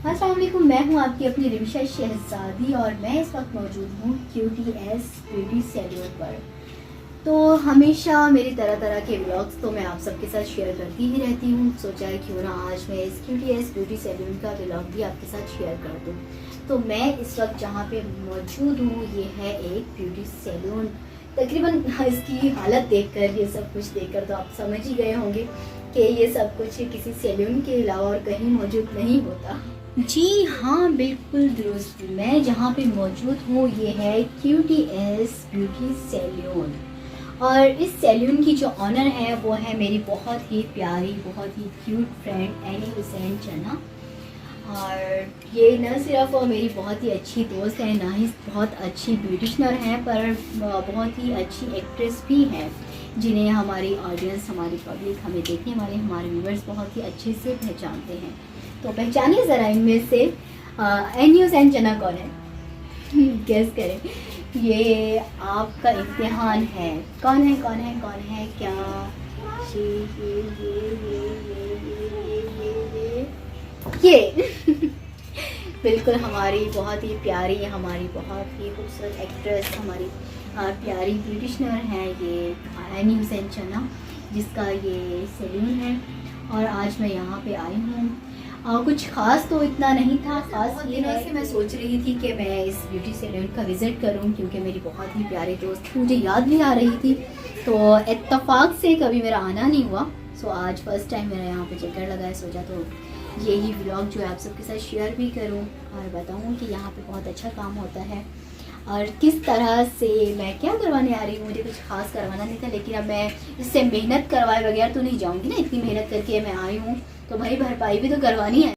अस्सलाम वालेकुम, मैं हूं आपकी अपनी रिमशा शहजादी और मैं इस वक्त मौजूद हूं QTS ब्यूटी सैलून पर। तो हमेशा मेरी तरह तरह के व्लॉग्स तो मैं आप सबके साथ शेयर करती ही रहती हूँ। सोचा है क्यों ना आज मैं इस QTS ब्यूटी सैलून का व्लॉग भी आपके साथ शेयर कर दूँ। तो मैं इस वक्त जहाँ पे मौजूद हूँ ये है एक ब्यूटी सैलून। तकरीबन इसकी हालत देखकर, ये सब कुछ देखकर तो आप समझ ही गए होंगे कि ये सब कुछ किसी सैलून के अलावा और कहीं मौजूद नहीं होता। जी हाँ, बिल्कुल दुरुस्त। मैं जहाँ पे मौजूद हूँ ये है QTS ब्यूटी सैलून और इस सैलून की जो ऑनर है वो है मेरी बहुत ही प्यारी, बहुत ही क्यूट फ्रेंड एनी हुसैन चना। और ये न सिर्फ मेरी बहुत ही अच्छी दोस्त है, ना ही बहुत अच्छी ब्यूटिशनर हैं, पर बहुत ही अच्छी एक्ट्रेस भी हैं, जिन्हें हमारी ऑडियंस, हमारी पब्लिक, हमें देखने वाले हमारे व्यूवर्स बहुत ही अच्छे से पहचानते हैं। तो पहचानिए ज़रा इनमें से एनी हुसैन चना कौन है? गेस करें, ये आपका इम्तिहान है। कौन है, कौन है, कौन है? क्या ये बिल्कुल हमारी बहुत ही प्यारी, हमारी बहुत ही खूबसूरत एक्ट्रेस, हमारी प्यारी ब्यूटिशनर है ये एनी हुसैन चना, जिसका ये सैलून है। और आज मैं यहाँ पे आई हूँ। कुछ ख़ास तो इतना नहीं था, ख़ास ये है कि मैं सोच रही थी कि मैं इस ब्यूटी सैलून का विज़िट करूँ, क्योंकि मेरी बहुत ही प्यारी दोस्त मुझे याद भी आ रही थी। तो इत्तफाक से कभी मेरा आना नहीं हुआ। सो आज फ़र्स्ट टाइम मेरा यहाँ पे चक्कर लगा है। सोचा तो यही व्लॉग जो है आप सबके साथ शेयर भी करूँ और बताऊँ कि यहाँ पे बहुत अच्छा काम होता है और किस तरह से मैं क्या करवाने आ रही हूँ। मुझे कुछ खास करवाना नहीं था, लेकिन अब मैं इससे मेहनत करवाए बगैर तो नहीं जाऊँगी ना। इतनी मेहनत करके मैं आई हूँ तो भाई भरपाई भी तो करवानी है।